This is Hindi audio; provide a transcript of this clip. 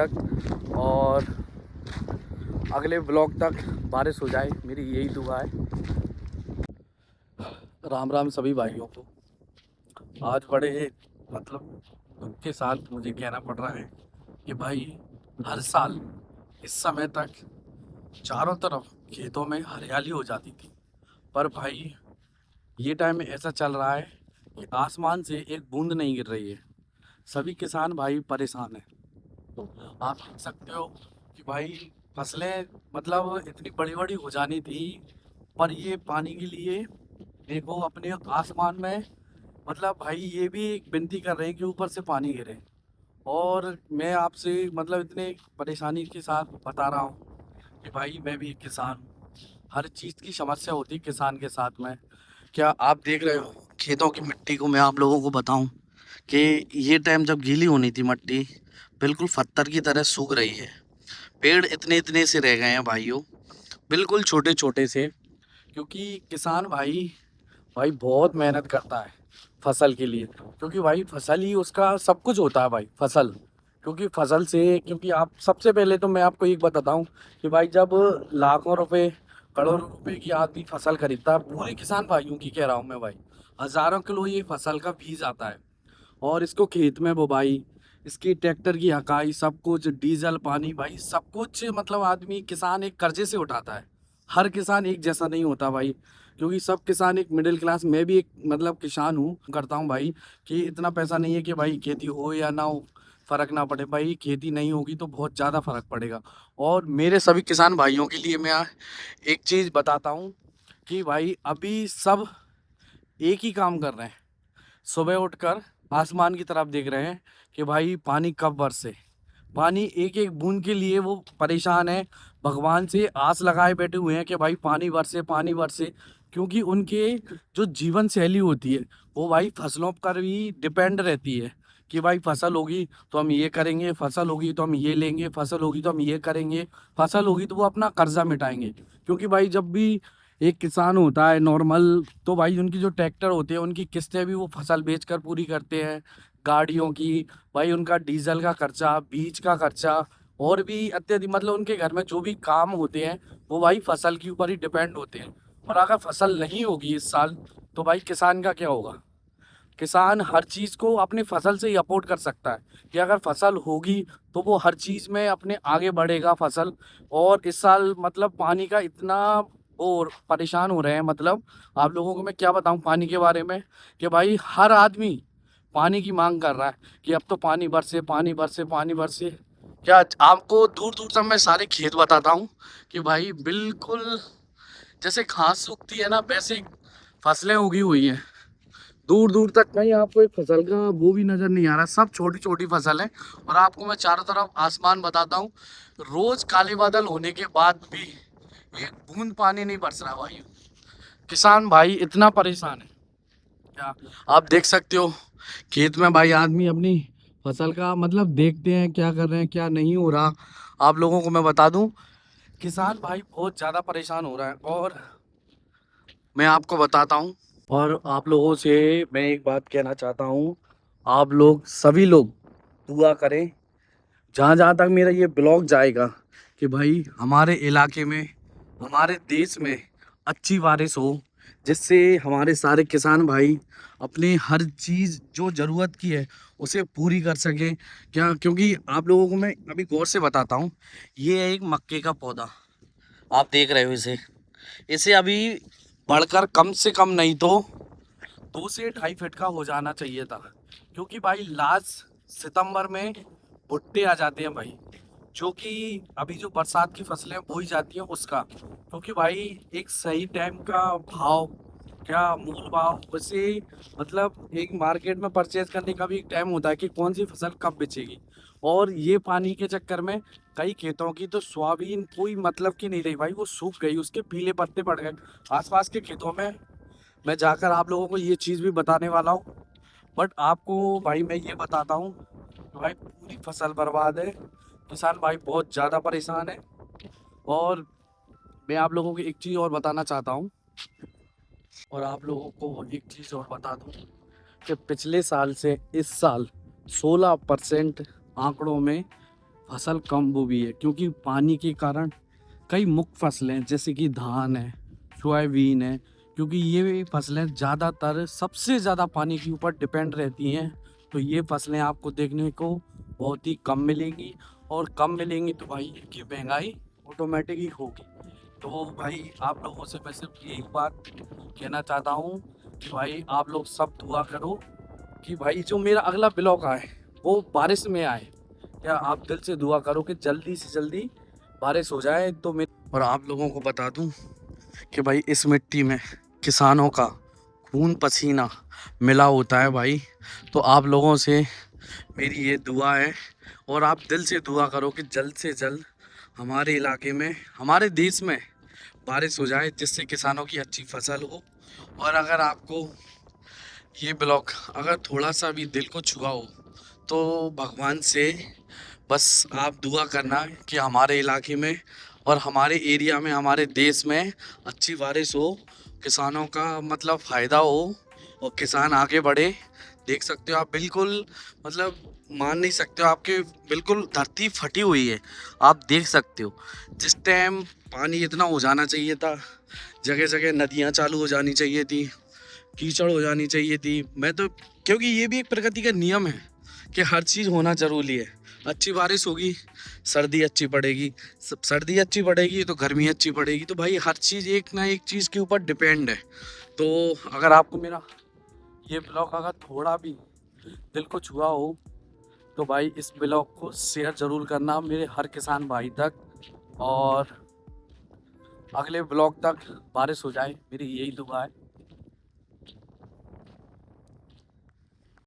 तक और अगले ब्लॉग तक बारिश हो जाए, मेरी यही दुआ है। राम राम सभी भाइयों को। आज बड़े मतलब दुख के साथ मुझे कहना पड़ रहा है कि भाई हर साल इस समय तक चारों तरफ खेतों में हरियाली हो जाती थी, पर भाई ये टाइम ऐसा चल रहा है कि आसमान से एक बूंद नहीं गिर रही है। सभी किसान भाई परेशान हैं। आप देख सकते हो कि भाई फसलें मतलब इतनी बड़ी बड़ी हो जानी थी, पर ये पानी के लिए देखो अपने आसमान में मतलब भाई ये भी एक विनती कर रहे हैं कि ऊपर से पानी गिरे। और मैं आपसे मतलब इतने परेशानी के साथ बता रहा हूँ कि भाई मैं भी एक किसान हूँ। हर चीज़ की समस्या होती है किसान के साथ में। क्या आप देख रहे हो खेतों की मिट्टी को? मैं आप लोगों को बताऊं कि ये टाइम जब गीली होनी थी मिट्टी, बिल्कुल पत्थर की तरह सूख रही है। पेड़ इतने इतने से रह गए हैं भाइयों, बिल्कुल छोटे छोटे से। क्योंकि किसान भाई भाई बहुत मेहनत करता है फसल के लिए, क्योंकि भाई फसल ही उसका सब कुछ होता है भाई, फसल। क्योंकि फसल से, क्योंकि आप सबसे पहले तो मैं आपको एक बताता हूँ कि भाई जब लाखों रुपए करोड़ों रुपए की आदमी फसल खरीदता है, पूरे किसान भाइयों की कह रहा हूँ मैं भाई, हजारों किलो ये फसल का बीज आता है और इसको खेत में बुवाई, इसकी ट्रैक्टर की हकाई, सब कुछ डीजल पानी भाई सब कुछ मतलब आदमी किसान एक कर्जे से उठाता है। हर किसान एक जैसा नहीं होता भाई, क्योंकि सब किसान एक मिडिल क्लास, मैं भी एक मतलब किसान हूँ करता हूँ भाई, कि इतना पैसा नहीं है कि भाई खेती हो या ना हो फर्क ना पड़े। भाई खेती नहीं होगी तो बहुत ज़्यादा फर्क पड़ेगा। और मेरे सभी किसान भाइयों के लिए मैं एक चीज़ बताता हूँ कि भाई अभी सब एक ही काम कर रहे हैं, सुबह उठकर आसमान की तरफ देख रहे हैं कि भाई पानी कब बरसे। पानी एक एक बूंद के लिए वो परेशान है, भगवान से आस लगाए बैठे हुए हैं कि भाई पानी बरसे पानी बरसे। क्योंकि उनके जो जीवन शैली होती है वो भाई फसलों पर भी डिपेंड रहती है कि भाई फसल होगी तो हम ये करेंगे, फसल होगी तो हम ये लेंगे, फसल होगी तो हम ये करेंगे, फसल होगी तो वो अपना कर्जा मिटाएंगे। क्योंकि भाई जब भी एक किसान होता है नॉर्मल, तो भाई उनकी जो ट्रैक्टर होते हैं उनकी किस्तें भी वो फसल बेचकर पूरी करते हैं, गाड़ियों की, भाई उनका डीजल का खर्चा, बीज का खर्चा, और भी अत्यधिक मतलब उनके घर में जो भी काम होते हैं वो भाई फसल के ऊपर ही डिपेंड होते हैं। और अगर फसल नहीं होगी इस साल तो भाई किसान का क्या होगा? किसान हर चीज़ को अपनी फसल से ही अफोर्ड कर सकता है कि अगर फसल होगी तो वो हर चीज़ में अपने आगे बढ़ेगा फसल। और इस साल मतलब पानी का इतना और परेशान हो रहे हैं, मतलब आप लोगों को मैं क्या बताऊं पानी के बारे में, कि भाई हर आदमी पानी की मांग कर रहा है कि अब तो पानी बरसे पानी बरसे पानी बरसे। क्या आपको दूर दूर तक मैं सारे खेत बताता हूँ कि भाई बिल्कुल जैसे घास उगती है ना वैसे ही फसलें उगी हुई हैं। दूर दूर तक कहीं आपको एक फसल का वो भी नजर नहीं आ रहा, सब छोटी छोटी फसल है। और आपको मैं चारों तरफ आसमान बताता हूँ, रोज काले बादल होने के बाद भी एक बूंद पानी नहीं बरस रहा भाई। किसान भाई इतना परेशान है। क्या आप देख सकते हो खेत में भाई आदमी अपनी फसल का मतलब देखते हैं क्या कर रहे हैं क्या नहीं हो रहा। आप लोगों को मैं बता दूं किसान भाई बहुत ज्यादा परेशान हो रहा है। और मैं आपको बताता हूँ, और आप लोगों से मैं एक बात कहना चाहता हूँ, आप लोग सभी लोग दुआ करें जहाँ जहाँ तक मेरा ये ब्लॉग जाएगा कि भाई हमारे इलाके में, हमारे देश में अच्छी बारिश हो, जिससे हमारे सारे किसान भाई अपनी हर चीज़ जो ज़रूरत की है उसे पूरी कर सकें। क्या, क्योंकि आप लोगों को मैं अभी गौर से बताता हूँ, ये है एक मक्के का पौधा, आप देख रहे हो इसे, इसे अभी बढ़कर कम से कम नहीं तो 2 से 2.5 फीट का हो जाना चाहिए था। क्योंकि भाई लास्ट सितंबर में भुट्टे आ जाते हैं भाई, जो कि अभी जो बरसात की फसलें बोई जाती हैं उसका। क्योंकि भाई एक सही टाइम का भाव, क्या मूल भाव वैसे मतलब एक मार्केट में परचेज करने का भी एक टाइम होता है कि कौन सी फसल कब बेचेगी। और ये पानी के चक्कर में कई खेतों की तो सोयाबीन कोई मतलब की नहीं रही भाई, वो सूख गई, उसके पीले पत्ते पड़ गए। आसपास के खेतों में मैं जाकर आप लोगों को ये चीज़ भी बताने वाला हूँ, बट आपको भाई मैं ये बताता हूँ कि भाई पूरी फसल बर्बाद है, किसान भाई बहुत ज़्यादा परेशान है। और मैं आप लोगों को एक चीज़ और बताना चाहता हूँ, और आप लोगों को एक चीज़ और बता दूँ कि पिछले साल से इस साल 16% आंकड़ों में फसल कम हुई है, क्योंकि पानी के कारण कई मुख्य फसलें जैसे कि धान है, सोयाबीन है, क्योंकि ये फसलें ज़्यादातर सबसे ज़्यादा पानी के ऊपर डिपेंड रहती हैं। तो ये फसलें आपको देखने को बहुत ही कम मिलेंगी, और कम मिलेंगी तो भाई इनकी महंगाई ऑटोमेटिक ही होगी। तो भाई आप लोगों से मैं सिर्फ यही बात कहना चाहता हूँ कि भाई आप लोग सब दुआ करो कि भाई जो मेरा अगला ब्लॉग आए वो बारिश में आए। क्या आप दिल से दुआ करो कि जल्दी से जल्दी बारिश हो जाए तो मैं और आप लोगों को बता दूं कि भाई इस मिट्टी में किसानों का खून पसीना मिला होता है भाई। तो आप लोगों से मेरी ये दुआ है, और आप दिल से दुआ करो कि जल्द से जल्द हमारे इलाके में, हमारे देश में बारिश हो जाए, जिससे किसानों की अच्छी फसल हो। और अगर आपको ये ब्लॉग अगर थोड़ा सा भी दिल को छुआ हो तो भगवान से बस आप दुआ करना कि हमारे इलाके में और हमारे एरिया में, हमारे देश में अच्छी बारिश हो, किसानों का मतलब फ़ायदा हो और किसान आगे बढ़े। देख सकते हो आप, बिल्कुल मतलब मान नहीं सकते हो, आपके बिल्कुल धरती फटी हुई है। आप देख सकते हो जिस टाइम पानी इतना हो जाना चाहिए था, जगह जगह नदियाँ चालू हो जानी चाहिए थी, कीचड़ हो जानी चाहिए थी। मैं तो, क्योंकि ये भी एक प्रकृति का नियम है कि हर चीज़ होना ज़रूरी है। अच्छी बारिश होगी, सर्दी अच्छी पड़ेगी, सर्दी अच्छी पड़ेगी तो गर्मी अच्छी पड़ेगी। तो भाई हर चीज़ एक ना एक चीज़ के ऊपर डिपेंड है। तो अगर आपको मेरा ये ब्लॉग अगर थोड़ा भी दिल को छुआ हो तो भाई इस ब्लॉग को शेयर ज़रूर करना मेरे हर किसान भाई तक, और अगले ब्लॉग तक बारिश हो जाए, मेरी यही दुआ है।